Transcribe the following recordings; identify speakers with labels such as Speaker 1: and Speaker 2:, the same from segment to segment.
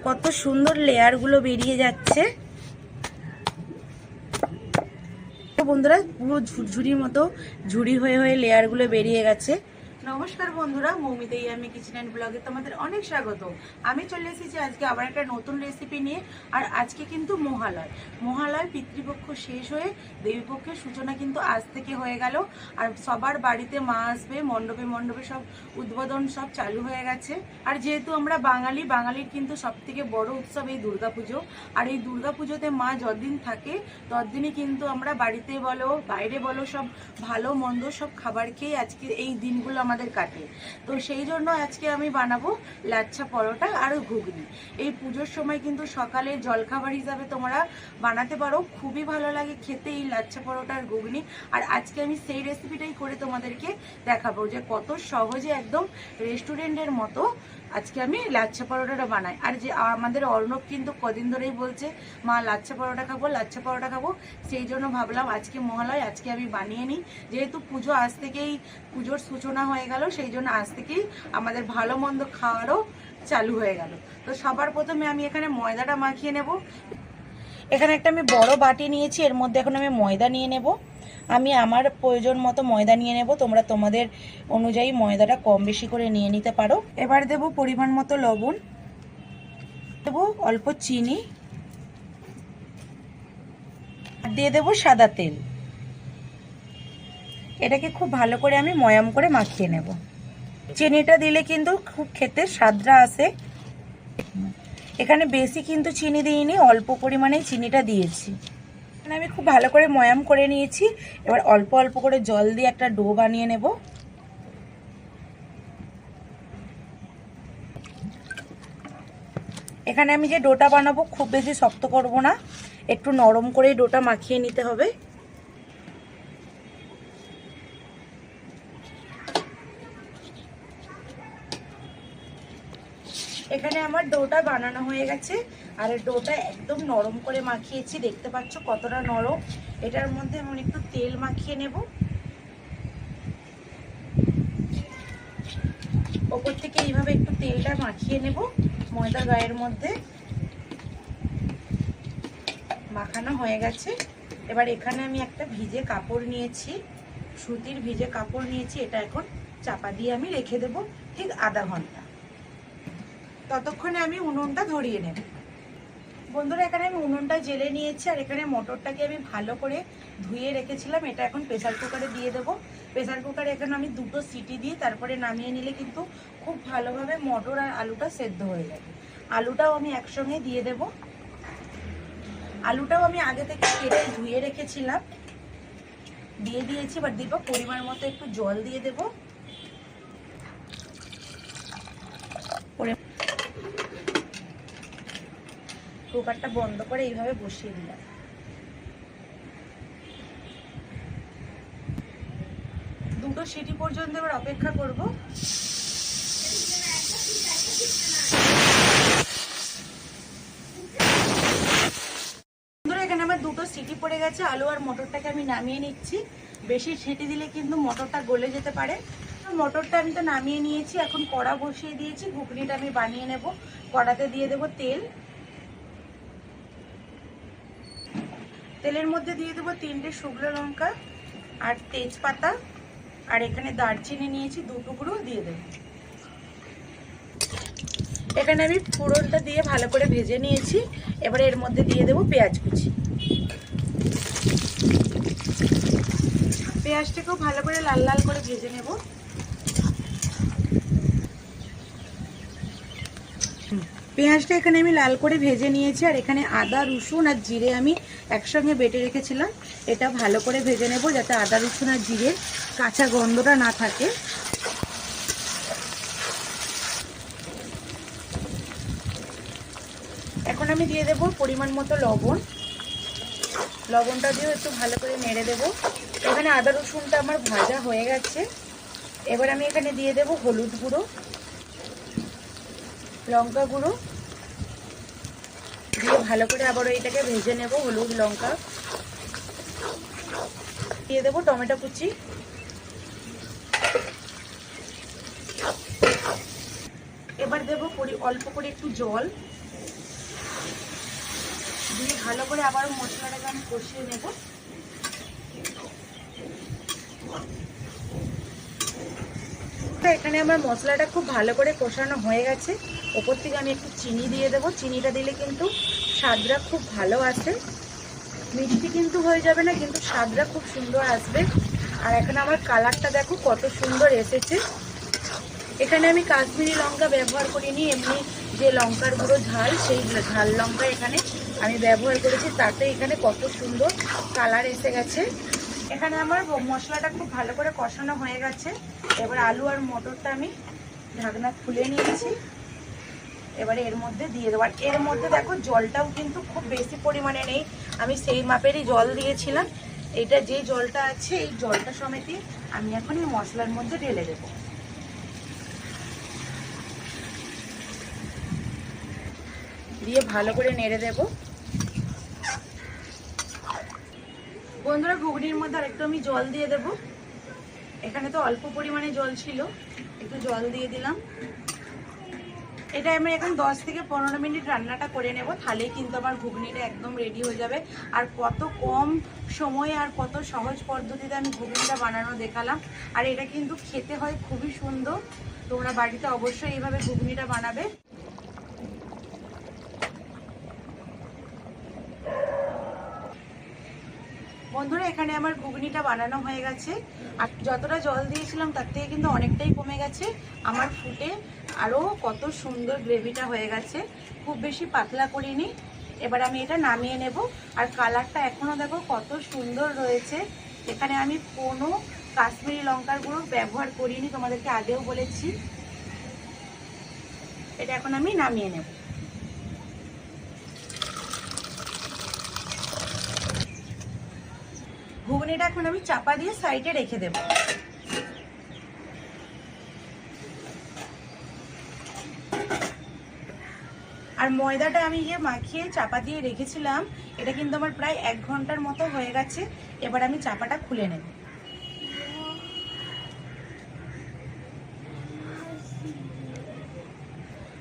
Speaker 1: কত সুন্দর লেয়ারগুলো বেরিয়ে যাচ্ছে বন্ধুরা, পুরো ঝুড়ির মতো ঝুড়ি হয়ে হয়ে লেয়ারগুলো বেরিয়ে গেছে। নমস্কার বন্ধুরা, মৌমিতা ইয়াম্মি কিচেন অ্যান্ড ব্লগে তোমাদের অনেক স্বাগত। আমি চলে এসেছি আজকে আবার একটা নতুন রেসিপি নিয়ে। আর আজকে কিন্তু মহালয় পিতৃপক্ষ শেষ হয়ে দেবীপক্ষের সূচনা কিন্তু আজ থেকে হয়ে গেল। আর সবার বাড়িতে মা আসবে, মণ্ডপে মণ্ডপে সব উদ্বোধন সব চালু হয়ে গেছে। আর যেহেতু আমরা বাঙালির কিন্তু সব থেকে বড় উৎসব এই দুর্গাপুজো। আর এই দুর্গাপুজোতে মা যতদিন থাকে ততদিনই কিন্তু আমরা বাড়িতে বলো বাইরে বলো সব ভালো মন্দ সব খাবার খেয়ে আজকে এই দিনগুলো আমাদের কাটে। তো সেই জন্য আজকে আমি বানাবো লাচ্ছা পরোটা আর ঘুগনি। এই পুজোর সময় কিন্তু সকালে জলখাবার হিসাবে তোমরা বানাতে পারো, খুবই ভালো লাগে খেতে এই লাচ্ছা পরোটা আর ঘুগনি। আর আজকে আমি সেই রেসিপিটাই করে তোমাদেরকে দেখাবো যে কত সহজে একদম রেস্টুরেন্টের মতো আজকে আমি লাচ্ছা পরোটাটা বানাই। আর যে আমাদের অর্ণব কিন্তু কদিন ধরেই বলছে মা লাচ্ছা পরোটা খাবো, সেই জন্য ভাবলাম আজকে মহালয়, আজকে আমি বানিয়ে নিই। যেহেতু পুজো আজ থেকেই, পুজোর সূচনা হয়ে গেল, সেই জন্য আজ থেকেই আমাদের ভালো মন্দ খাওয়ারও চালু হয়ে গেল। তো সবার প্রথমে আমি এখানে ময়দাটা মাখিয়ে নেব। এখানে একটা আমি বড় বাটি নিয়েছি, এর মধ্যে এখন আমি ময়দা নিয়ে নেব। আমি আমার প্রয়োজন মতো ময়দা নিয়ে নেব, তোমরা তোমাদের অনুযায়ী ময়দাটা কম বেশি করে নিয়ে নিতে পারো। এবার দেব পরিমাণ মতো লবণ, দেব অল্প চিনি, দিয়ে দেব সাদা তেল। এটাকে খুব ভালো করে আমি ময়াম করে মাখিয়ে নেব। চিনিটা দিলে কিন্তু খুব খেতে স্বাদটা আসে। এখানে বেশি কিন্তু চিনি দিইনি, অল্প পরিমাণেই চিনিটা দিয়েছি। আমি খুব ভালো করে ময়াম করে নিয়েছি। এবার অল্প অল্প করে জল দিয়ে একটা ডো বানিয়ে নেব। এখানে আমি যে ডোটা বানাবো খুব বেশি শক্ত করব না, একটু নরম করে ডোটা মাখিয়ে নিতে হবে। এখানে আমার ডোটা বানানো হয়ে গেছে। আর ডোটা একদম নরম করে মাখিয়েছি, দেখতে পাচ্ছ কতটা নরম। এটার মধ্যে আমি একটু তেল মাখিয়ে নেব, ওপর থেকে এইভাবে একটু তেলটা মাখিয়ে নেব ময়দার গায়ের মধ্যে। মাখানো হয়ে গেছে। এবার এখানে আমি একটা ভিজে কাপড় নিয়েছি, সুতির ভিজে কাপড় নিয়েছি। এটা এখন চাপা দিয়ে আমি রেখে দেব ঠিক আধা ঘন্টা। ততক্ষণে আমি উনুনটা ধরিয়ে নেব। বন্ধুরা, এখানে আমি উনুনটা জেলে নিয়েছি। আর এখানে মটরটাকে আমি ভালো করে ধুয়ে রেখেছিলাম, এটা এখন প্রেসার কুকারে দিয়ে দেবো। প্রেসার কুকারে এখানে আমি 2টো সিটি দিয়ে তারপরে নামিয়ে নিলে কিন্তু খুব ভালোভাবে মটর আর আলুটা সেদ্ধ হয়ে যাবে। আলুটাও আমি একসঙ্গে দিয়ে দেব। আলুটাও আমি আগে থেকে কেটে ধুয়ে রেখেছিলাম, দিয়ে দিয়েছি। এবার দিব পরিমাণ মতো একটু জল দিয়ে দেব। কুকারটা বন্ধ করে এইভাবে বসিয়ে দিলাম। দুটো সিটি পর্যন্ত এবার অপেক্ষা করব। এখানে আমার 2টো সিটি পড়ে গেছে। আলু আর মটরটাকে আমি নামিয়ে নিচ্ছি। বেশি সিটি দিলে কিন্তু মটরটা গলে যেতে পারে। মটরটা আমি তো নামিয়ে নিয়েছি, এখন কড়া বসিয়ে দিয়েছি। ঘুগনিটা আমি বানিয়ে নেব। কড়াতে দিয়ে দেব তেল, তেলের মধ্যে দিয়ে দেবো 3টে শুকনো লঙ্কা আর তেজপাতা। আর এখানে দারচিনি নিয়েছি 2 টুকরো, দিয়ে দেব। এখানে আমি ফোড়নটা দিয়ে ভালো করে ভেজে নিয়েছি। এবারে এর মধ্যে দিয়ে দেব পেঁয়াজ কুচি। পেঁয়াজটাকেও ভালো করে লাল লাল করে ভেজে নেব। পেঁয়াজটা এখানে আমি লাল করে ভেজে নিয়েছি। আর এখানে আদা রসুন আর জিরে আমি একসঙ্গে বেটে রেখেছিলাম, এটা ভালো করে ভেজে নেব যাতে আদা রসুন আর জিরের কাঁচা গন্ধটা না থাকে। এখন আমি দিয়ে দেব পরিমাণ মতো লবণ। লবণটা দিয়েও একটু ভালো করে নেড়ে দেব। এখানে আদা রসুনটা আমার ভাজা হয়ে গেছে। এবার আমি এখানে দিয়ে দেব হলুদ গুঁড়ো, লঙ্কা গুঁড়ো দিয়ে ভালো করে আবারও এটাকে ভেজে নেব। হলুদ লঙ্কা দিয়ে দেব, টমেটো কুচি, এবার দেব অল্প করে একটু জল দিয়ে ভালো করে আবার মশলাটাকে আমি কষিয়ে নেব। এখানে আমার মশলাটা খুব ভালো করে কষানো হয়ে গেছে। ওপর থেকে আমি একটু চিনি দিয়ে দেবো। চিনিটা দিলে কিন্তু স্বাদটা খুব ভালো আসে। মিষ্টি কিন্তু হয়ে যাবে না, কিন্তু স্বাদটা খুব সুন্দর আসবে। আর এখানে আমার কালারটা দেখো কত সুন্দর এসেছে। এখানে আমি কাশ্মীরি লঙ্কা ব্যবহার করিনি, এমনি যে লঙ্কার গুঁড়ো ঝাল, সেই ঝাল লঙ্কা এখানে আমি ব্যবহার করেছি। তাতে এখানে কত সুন্দর কালার এসে গেছে। এখানে আমার মশলাটা খুব ভালো করে কষানো হয়ে গেছে। এবার আলু আর মটরটা আমি ঢাকনা খুলে নিয়েছি। এবারে এর মধ্যে দিয়ে দেবো। আর এর মধ্যে দেখো জলটাও কিন্তু খুব বেশি পরিমাণে নেই, আমি সেই মাপেরই জল দিয়েছিলাম। এটা যে জলটা আছে এই জলটা সমেতই আমি এখন এই মশলার মধ্যে ঢেলে দেবো। দিয়ে ভালো করে নেড়ে দেব। বন্ধুরা ঘুগনির মধ্যে আরেকটু আমি জল দিয়ে দেব। এখানে তো অল্প পরিমাণে জল ছিল, একটু জল দিয়ে দিলাম। এটা আমি এখন 10 থেকে 15 মিনিট রান্নাটা করে নেব, তাহলেই কিন্তু আমার ঘুগনিটা একদম রেডি হয়ে যাবে। আর কত কম সময়ে আর কত সহজ পদ্ধতিতে আমি ঘুগনিটা বানানো দেখালাম। আর এটা কিন্তু খেতে হয় খুবই সুন্দর। তোমরা বাড়িতে অবশ্যই এইভাবে ঘুগনিটা বানাবে। বন্ধুরা এখানে আমার ঘুগনিটা বানানো হয়ে গেছে। আর যতটা জল দিয়েছিলাম তার থেকে কিন্তু অনেকটাই কমে গেছে। আমার ফুটে আরও কত সুন্দর গ্রেভিটা হয়ে গেছে, খুব বেশি পাতলা করিনি। এবার আমি এটা নামিয়ে নেব। আর কালারটা এখনও দেখো কত সুন্দর রয়েছে। এখানে আমি কোনো কাশ্মীরি লঙ্কার গুঁড়ো ব্যবহার করিনি, তোমাদেরকে আগেও বলেছি। এটা এখন আমি নামিয়ে নেব। ঘুগনিটা এখন আমি চাপা দিয়ে সাইডে রেখে দেব। আর ময়দাটা আমি যে মাখিয়ে চাপা দিয়ে রেখেছিলাম, এটা কিন্তু আমার প্রায় 1 ঘন্টার মতো হয়ে গেছে। এবার আমি চাপাটা খুলে নেব।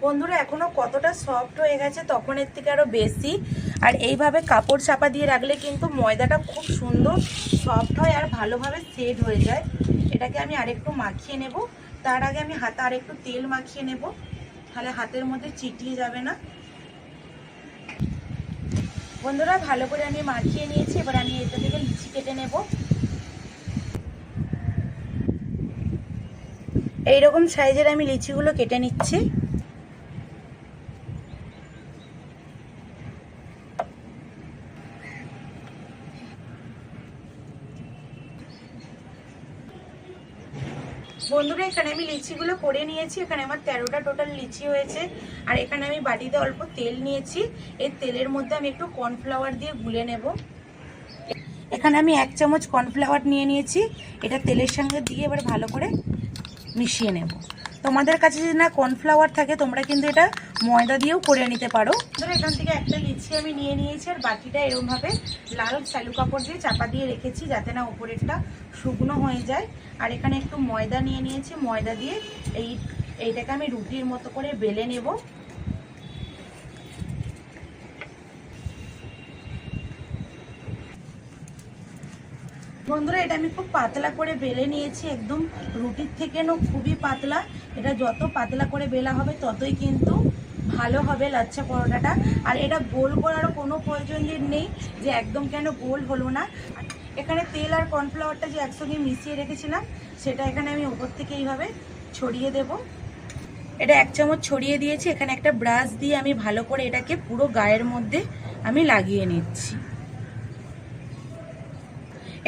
Speaker 1: বন্ধুরা এখনো কতটা সফট হয়ে গেছে, তখন এর থেকে আরো বেশি। আর এইভাবে কাপড় চাপা দিয়ে রাখলে কিন্তু ময়দাটা খুব সুন্দর সফট হয় আর ভালোভাবে সেট হয়ে যায়। এটাকে আমি আরেকটু মাখিয়ে নেব। তার আগে আমি হাতে আরেকটু তেল মাখিয়ে নেব, তাহলে হাতের মধ্যে চিটিয়ে যাবে না। বন্ধুরা ভালো করে আমি মাখিয়ে নিয়েছি। এবার আমি এটা থেকে লিচি কেটে নেব। এইরকম সাইজের আমি লিচিগুলো কেটে নিচ্ছি। বন্ধুরা এখানে আমি লিচিগুলো করে নিয়েছি। এখানে আমার 13টা টোটাল লিচি হয়েছে। আর এখানে আমি বাটিতে অল্প তেল নিয়েছি। এই তেলের মধ্যে আমি একটু কর্নফ্লাওয়ার দিয়ে গুলে নেব। এখানে আমি 1 চামচ কর্নফ্লাওয়ার নিয়ে নিয়েছি। এটা তেলের সঙ্গে দিয়ে এবার ভালো করে মিশিয়ে নেব। তোমাদের কাছে যদি না কর্নফ্লাওয়ার থাকে তোমরা কিন্তু এটা ময়দা দিয়েও করে নিতে পারো। ধরো এখান থেকে একটা লিচি আমি নিয়ে নিয়েছি। আর বাকিটা এরকমভাবে লাল স্যালু কাপড় দিয়ে চাপা দিয়ে রেখেছি, যাতে না উপরেরটা শুকনো হয়ে যায়। আর এখানে একটু ময়দা নিয়ে নিয়েছি। ময়দা দিয়ে এইটাকে আমি রুটির মতো করে বেলে নেব। বন্ধুরা এটা আমি খুব পাতলা করে বেলে নিয়েছি, একদম রুটির থেকে খুবই পাতলা। এটা যত পাতলা করে বেলা হবে ততই কিন্তু ভালো হবে লাচ্ছা পরোটাটা। আর এটা গোল করারও কোনো প্রয়োজন নেই যে একদম কেন গোল হলো না। এখানে তেল আর কর্নফ্লাওয়ারটা যে একসঙ্গে মিশিয়ে রেখেছিলাম, সেটা এখানে আমি উপর থেকে এইভাবে ছড়িয়ে দেব। এটা 1 চামচ ছড়িয়ে দিয়েছি। এখানে একটা ব্রাশ দিয়ে আমি ভালো করে এটাকে পুরো গায়ের মধ্যে আমি লাগিয়ে নিচ্ছি।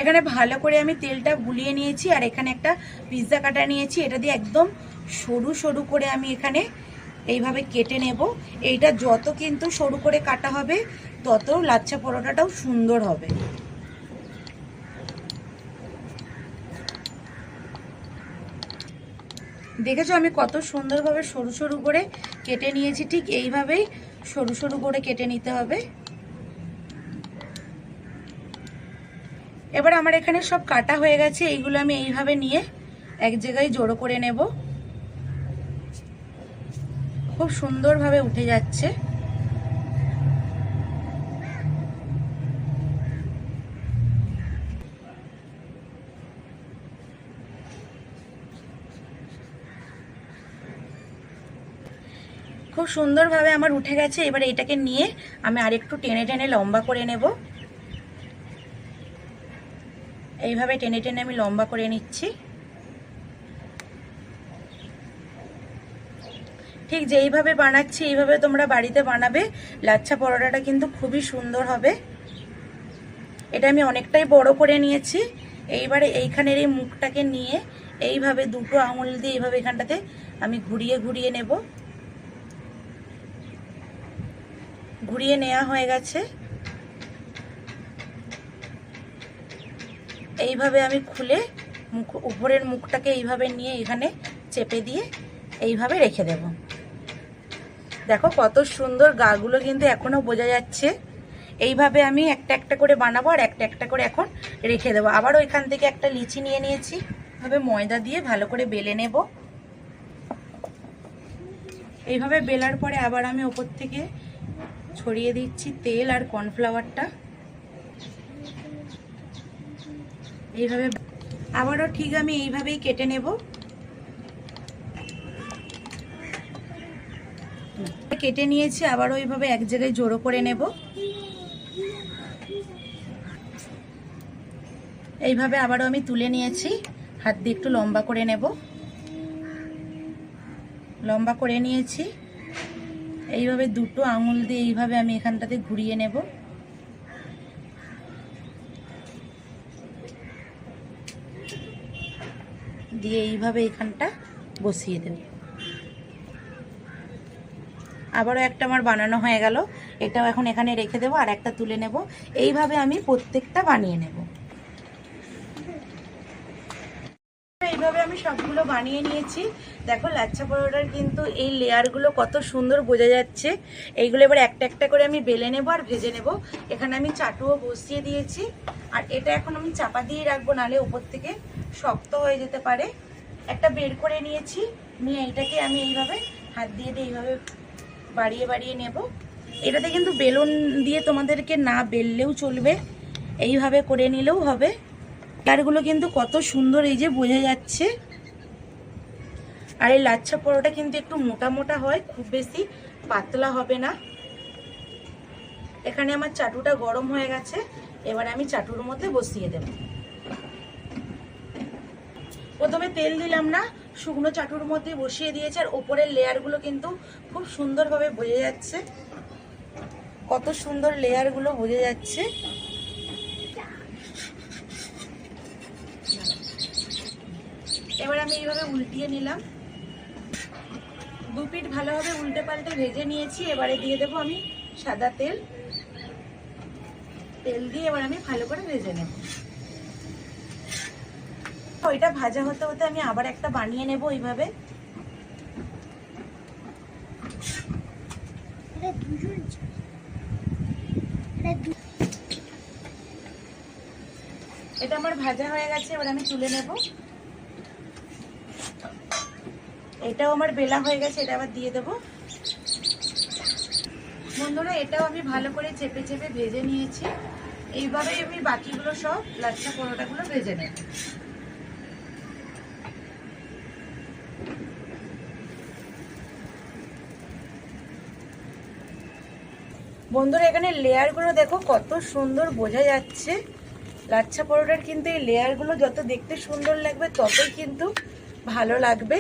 Speaker 1: এখানে ভালো করে আমি তেলটা গুলিয়ে নিয়েছি। আর এখানে একটা পিৎজা কাটা নিয়েছি, এটা দিয়ে একদম সরু সরু করে আমি এখানে এইভাবে কেটে নেব। এইটা যত কিন্তু সরু করে কাটা হবে তত লাচ্ছা পরোটাটাও সুন্দর হবে। দেখেছো আমি কত সুন্দরভাবে সরু সরু করে কেটে নিয়েছি। ঠিক এইভাবেই সরু সরু করে কেটে নিতে হবে। এবার আমার এখানে সব কাটা হয়ে গেছে। এইগুলো আমি এইভাবে নিয়ে এক জায়গায় জড়ো করে নেব। খুব সুন্দরভাবে উঠে যাচ্ছে। খুব সুন্দরভাবে আমার উঠে গেছে। এবারে এটাকে নিয়ে আমি আরেকটু টেনে টেনে লম্বা করে নেব। এইভাবে টেনে টেনে আমি লম্বা করে নিচ্ছি। ঠিক যেইভাবে বানাচ্ছি এইভাবে তোমরা বাড়িতে বানাবে। লাচ্ছা পরোটাটা কিন্তু খুবই সুন্দর হবে। এটা আমি অনেকটাই বড় করে নিয়েছি। এইবারে এইখানের এই মুখটাকে নিয়ে এইভাবে দুটো আঙুল দিয়ে এইভাবে এখানটাতে আমি ঘুরিয়ে ঘুরিয়ে নেব। ঘুরিয়ে নেওয়া হয়ে গেছে। এইভাবে আমি খুলে উপরের মুখটাকে এইভাবে নিয়ে এখানে চেপে দিয়ে এইভাবে রেখে দেব। দেখো কত সুন্দর গাগুলো কিন্তু এখনো বোঝা যাচ্ছে। এইভাবে আমি একটা একটা করে বানাবো আর একটা একটা করে এখন রেখে দেবো। আবার ওইখান থেকে একটা লিচি নিয়ে নিয়েছি। এইভাবে ময়দা দিয়ে ভালো করে বেলে নেব। এইভাবে বেলার পরে আবার আমি ওপর থেকে ছড়িয়ে দিচ্ছি তেল আর কর্নফ্লাওয়ারটা। এইভাবে আবারও ঠিক আমি এইভাবেই কেটে নেব। কেটে নিয়েছি, আবারও এইভাবে এক জায়গায় জড়ো করে নেব। এইভাবে আবারও আমি তুলে নিয়েছি। হাত দিয়ে একটু লম্বা করে নেব। লম্বা করে নিয়েছি। এইভাবে দুটো আঙুল দিয়ে এইভাবে আমি এখানটাতে ঘুরিয়ে নেব। দিয়ে এইভাবে এখানটা বসিয়ে দেব। আবারও একটা আমার বানানো হয়ে গেল। এটাও এখন এখানে রেখে দেবো আর একটা তুলে নেব। এইভাবে আমি প্রত্যেকটা বানিয়ে নেব। এইভাবে আমি সবগুলো বানিয়ে নিয়েছি। দেখো লাচ্ছা পরোটার কিন্তু এই লেয়ারগুলো কত সুন্দর বোঝা যাচ্ছে। এইগুলো এবার একটা একটা করে আমি বেলে নেব আর ভেজে নেব। এখানে আমি চাটুও বসিয়ে দিয়েছি। আর এটা এখন আমি চাপা দিয়ে রাখবো, নাহলে উপর থেকে শক্ত হয়ে যেতে পারে। একটা বের করে নিয়েছি, নিয়ে এইটাকে আমি এইভাবে হাত দিয়ে এইভাবে বাড়িয়ে বাড়িয়ে নেব। এটাতে কিন্তু বেলুন দিয়ে তোমাদেরকে না বেললেও চলবে, এইভাবে করে নিলেও হবে। লেয়ারগুলো কিন্তু কত সুন্দর এই যে বোঝা যাচ্ছে। আর এই লাচ্ছা পরোটা কিন্তু একটু মোটা মোটা হয়, খুব বেশি পাতলা হবে না। এখানে আমার চাটুটা গরম হয়ে গেছে। এবার আমি চাটুর মধ্যে বসিয়ে দেব। প্রথমে তেল দিলাম না, শুকনো চাটুর মধ্যে বসিয়ে দিয়েছি। আর ওপরের লেয়ারগুলো কিন্তু খুব সুন্দরভাবে বোঝা যাচ্ছে। কত সুন্দর লেয়ারগুলো বোঝা যাচ্ছে। এবার আমি এইভাবে উল্টিয়ে নিলাম। দু পিঠ ভালোভাবে উল্টে পাল্টে ভেজে নিয়েছি। এবারে দিয়ে দেবো আমি সাদা তেল। তেল দিয়ে এবার আমি ভালো করে ভেজে নেব। ওইটা ভাজা হতে হতে আমি আবার একটা বানিয়ে নেব এইভাবে। এটা আমার ভাজা হয়ে গেছে, এবার আমি তুলে নেব। এটাও আমার বেলা হয়ে গেছে, এটা আবার দিয়ে দেব। বন্ধুরা এটাও আমি ভালো করে চেপে চেপে ভেজে নিয়েছি। এইভাবে আমি বাকিগুলো সব লাচ্ছা পরোটাগুলো ভেজে নেব। বন্ধুরা এখানে লেয়ারগুলো দেখো কত সুন্দর বোঝা যাচ্ছে। লাচ্ছা পরোটার কিন্তু এই লেয়ারগুলো যত দেখতে সুন্দর লাগবে ততই কিন্তু ভালো লাগবে।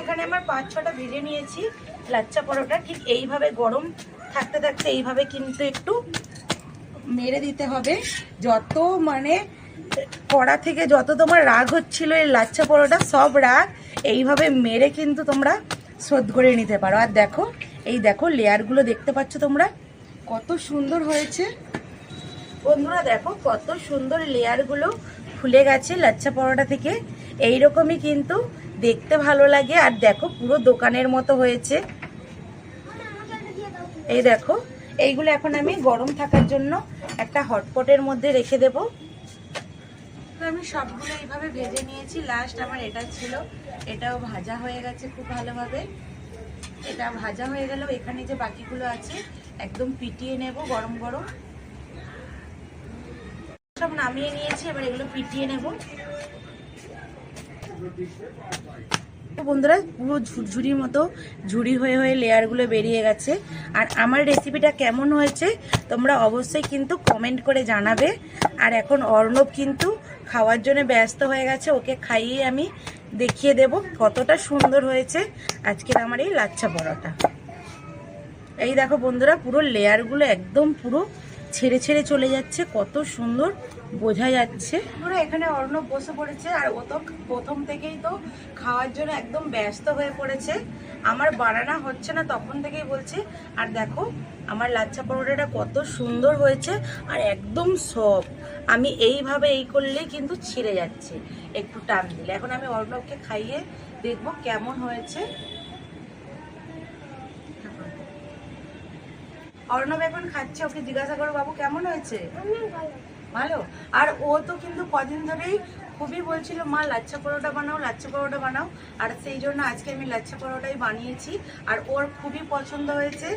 Speaker 1: এখানে আমার 5-6টা ভেজে নিয়েছি লাচ্ছা পরোটা। ঠিক এইভাবে গরম থাকতে থাকতে এইভাবে কিন্তু একটু মেরে দিতে হবে। যত মানে কড়া থেকে যত তোমার রাগ হচ্ছিল এই লাচ্ছা পরোটা, সব রাগ এইভাবে মেরে কিন্তু তোমরা শোধ করে নিতে পারো। আর দেখো এই দেখো লেয়ারগুলো দেখতে পাচ্ছ তোমরা কত সুন্দর হয়েছে। বন্ধুরা দেখো কত সুন্দর লেয়ারগুলো ফুলে গেছে লাচ্ছা পরোটা থেকে। এইরকমই কিন্তু দেখতে ভালো লাগে। আর দেখো পুরো দোকানের মতো হয়েছে। এই দেখো এইগুলো এখন আমি গরম থাকার জন্য একটা হটপটের মধ্যে রেখে দেব। আমি সবগুলো এইভাবে ভেজে নিয়েছি, লাস্ট আমার এটা ছিল, এটাও ভাজা হয়ে গেছে খুব ভালোভাবে। এটা ভাজা হয়ে গেল, এখানে যে বাকিগুলো আছে একদম পিটিয়ে নেব গরম গরম। সব নামিয়ে নিয়েছি, এবার এগুলো পিটিয়ে নেব। বন্ধুরা পুরো ঝুরঝুরির মতো ঝুরি হয়ে হয়ে লেয়ারগুলো বেরিয়ে গেছে। আর আমার রেসিপিটা কেমন হয়েছে তোমরা অবশ্যই কিন্তু কমেন্ট করে জানাবে। আর এখন অর্ণব কিন্তু খাওয়ার জন্য ব্যস্ত হয়ে গেছে, ওকে খাইয়ে আমি দেখিয়ে দেব কতটা সুন্দর হয়েছে আজকের আমার এই লাচ্ছা পরোটা। এই দেখো বন্ধুরা, পুরো লেয়ারগুলো একদম পুরো ছেড়ে ছেড়ে চলে যাচ্ছে, কত সুন্দর বোঝা যাচ্ছে। পুরো এখানে অর্ণব বসে পড়েছে, আর ও তো প্রথম থেকেই তো খাওয়ার জন্য একদম ব্যস্ত হয়ে পড়েছে। আমার বানানো হচ্ছে না তখন থেকেই বলছে। আর দেখো আমার লাচ্ছা পরোটাটা কত সুন্দর হয়েছে আর একদম সফট। আমি এইভাবে এই করলেই কিন্তু ছিঁড়ে যাচ্ছে একটু টান দিলে। এখন আমি অর্ণবকে খাইয়ে দেখবো কেমন হয়েছে। অর্ণব এখন খাচ্ছে, ওকে জিজ্ঞাসা করো বাবু কেমন হয়েছে। ভালো। আর ও তো কিন্তু কদিন ধরেই খুবই বলছিল মা লাচ্ছা পরোটা বানাও, লাচ্ছা পরোটা বানাও। আর সেই জন্য আজকে আমি লাচ্ছা পরোটাই বানিয়েছি, আর ওর খুবই পছন্দ হয়েছে।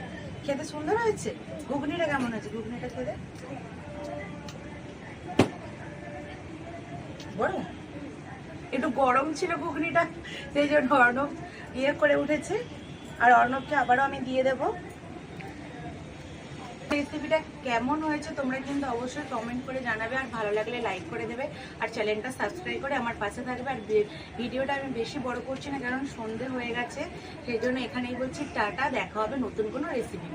Speaker 1: খেতে সুন্দর হয়েছে। ঘুগনিটা কেমন হয়েছে? ঘুগনিটা খেতে বড় একটু গরম ছিল ঘুগনিটা, সেই জন্য অর্ণব ইয়ে করে উঠেছে। আর অর্ণবকে আবারও আমি দিয়ে দেবো। রেসিপিটা কেমন হয়েছে তোমরা কিন্তু অবশ্যই কমেন্ট করে জানাবে, আর ভালো লাগলে লাইক করে দেবে, আর চ্যানেলটা সাবস্ক্রাইব করে আমার পাশে থাকবে। আর ভিডিওটা আমি বেশি বড় করছি না, কারণ সন্ধে হয়ে গেছে, সেই জন্য এখানেই বলছি টাটা, দেখা হবে নতুন কোনো রেসিপি।